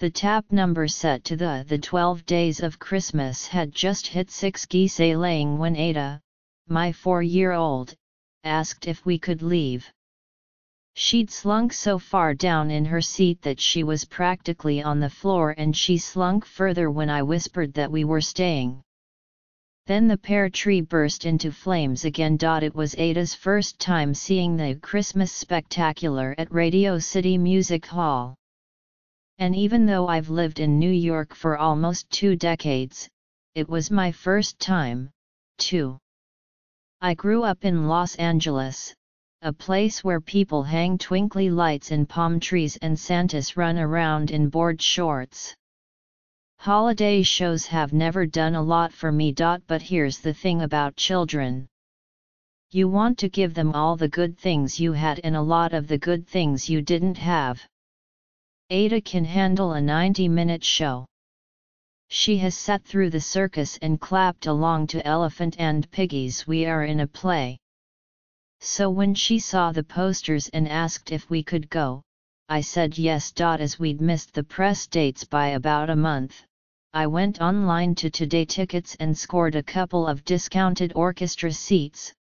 The tap number set to the 12 days of Christmas had just hit 6 geese laying when Ada, my 4-year-old, asked if we could leave. She'd slunk so far down in her seat that she was practically on the floor, and she slunk further when I whispered that we were staying. Then the pear tree burst into flames again. It was Ada's first time seeing the Christmas spectacular at Radio City Music Hall. And even though I've lived in New York for almost 2 decades, it was my first time, too. I grew up in Los Angeles, a place where people hang twinkly lights in palm trees and Santas run around in board shorts. Holiday shows have never done a lot for me. But here's the thing about children. You want to give them all the good things you had and a lot of the good things you didn't have. Ada can handle a 90-minute show. She has sat through the circus and clapped along to Elephant and Piggy's We Are in a Play. So when she saw the posters and asked if we could go, I said yes. As we'd missed the press dates by about a month, I went online to Today Tickets and scored a couple of discounted orchestra seats,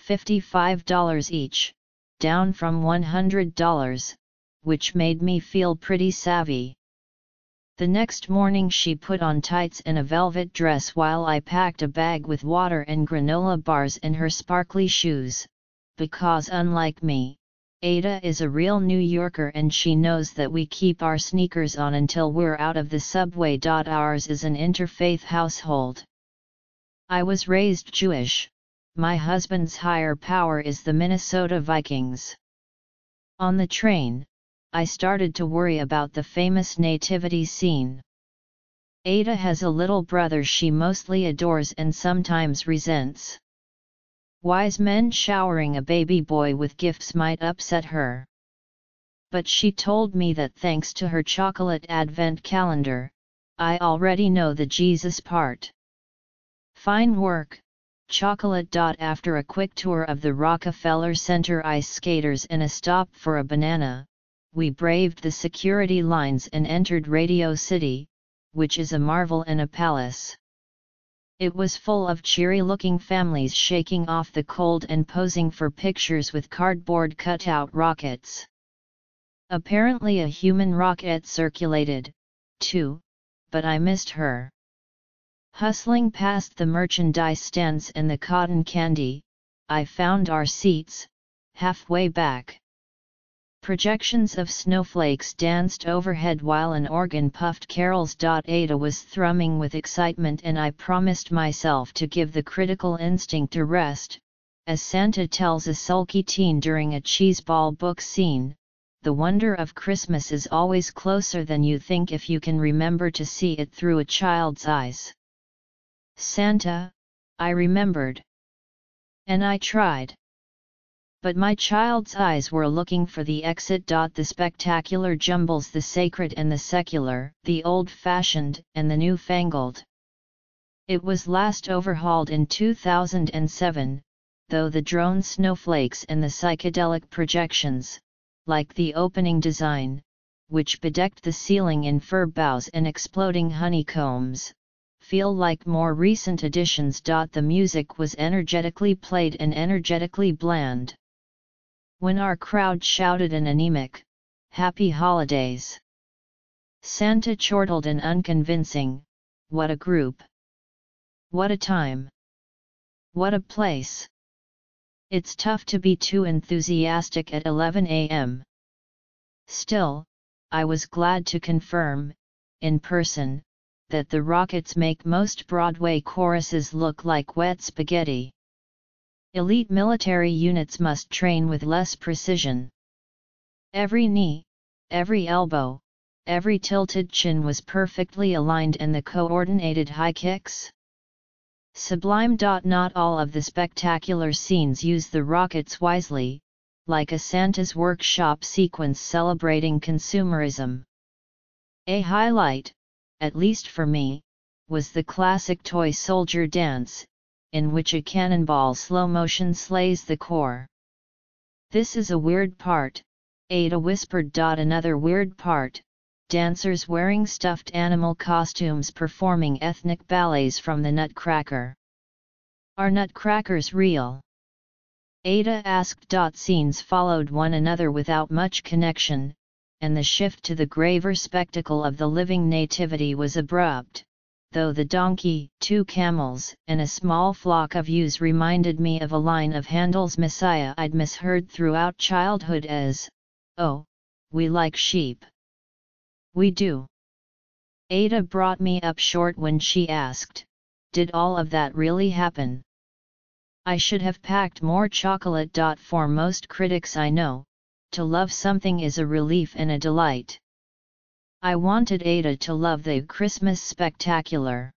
$55 each, down from $100, which made me feel pretty savvy. The next morning she put on tights and a velvet dress while I packed a bag with water and granola bars in her sparkly shoes, because unlike me, Ada is a real New Yorker and she knows that we keep our sneakers on until we're out of the subway. Ours is an interfaith household. I was raised Jewish. My husband's higher power is the Minnesota Vikings. On the train, I started to worry about the famous nativity scene. Ada has a little brother she mostly adores and sometimes resents. Wise men showering a baby boy with gifts might upset her. But she told me that thanks to her chocolate advent calendar, I already know the Jesus part. Fine work, chocolate. After a quick tour of the Rockefeller Center ice skaters and a stop for a banana, we braved the security lines and entered Radio City, which is a marvel and a palace. It was full of cheery-looking families shaking off the cold and posing for pictures with cardboard cutout rockets. Apparently a human rocket circulated, too, but I missed her. Hustling past the merchandise stands and the cotton candy, I found our seats, halfway back. Projections of snowflakes danced overhead while an organ puffed carols. Ada was thrumming with excitement and I promised myself to give the critical instinct a rest. As Santa tells a sulky teen during a cheeseball book scene, the wonder of Christmas is always closer than you think if you can remember to see it through a child's eyes. Santa, I remembered. And I tried. But my child's eyes were looking for the exit. The spectacular jumbles the sacred and the secular, the old-fashioned and the newfangled. It was last overhauled in 2007, though the drone snowflakes and the psychedelic projections, like the opening design, which bedecked the ceiling in fir boughs and exploding honeycombs, feel like more recent additions. The music was energetically played and energetically bland. When our crowd shouted an anemic, "Happy Holidays!" Santa chortled an unconvincing, "What a group! What a time! What a place!" It's tough to be too enthusiastic at 11 a.m. Still, I was glad to confirm, in person, that the rockets make most Broadway choruses look like wet spaghetti. Elite military units must train with less precision. Every knee, every elbow, every tilted chin was perfectly aligned and the coordinated high kicks. Sublime. Not all of the spectacular scenes use the rockets wisely, like a Santa's workshop sequence celebrating consumerism. A highlight, at least for me, was the classic toy soldier dance, in which a cannonball slow motion slays the core. "This is a weird part," Ada whispered. Another weird part, dancers wearing stuffed animal costumes performing ethnic ballets from the Nutcracker. Are Nutcrackers real? Ada asked. Scenes followed one another without much connection, and the shift to the graver spectacle of the living nativity was abrupt, though the donkey, 2 camels, and a small flock of ewes reminded me of a line of Handel's Messiah I'd misheard throughout childhood as, "Oh, we like sheep." We do. Ada brought me up short when she asked, "Did all of that really happen?" I should have packed more chocolate. For most critics I know, to love something is a relief and a delight. I wanted Ada to love the Christmas spectacular.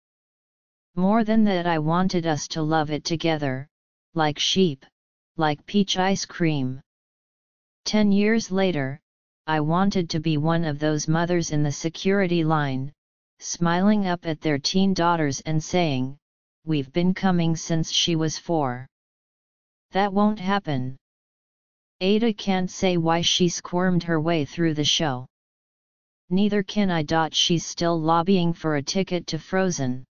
More than that, I wanted us to love it together, like sheep, like peach ice cream. 10 years later, I wanted to be one of those mothers in the security line, smiling up at their teen daughters and saying, "We've been coming since she was 4. That won't happen. Ada can't say why she squirmed her way through the show. Neither can I. She's still lobbying for a ticket to Frozen.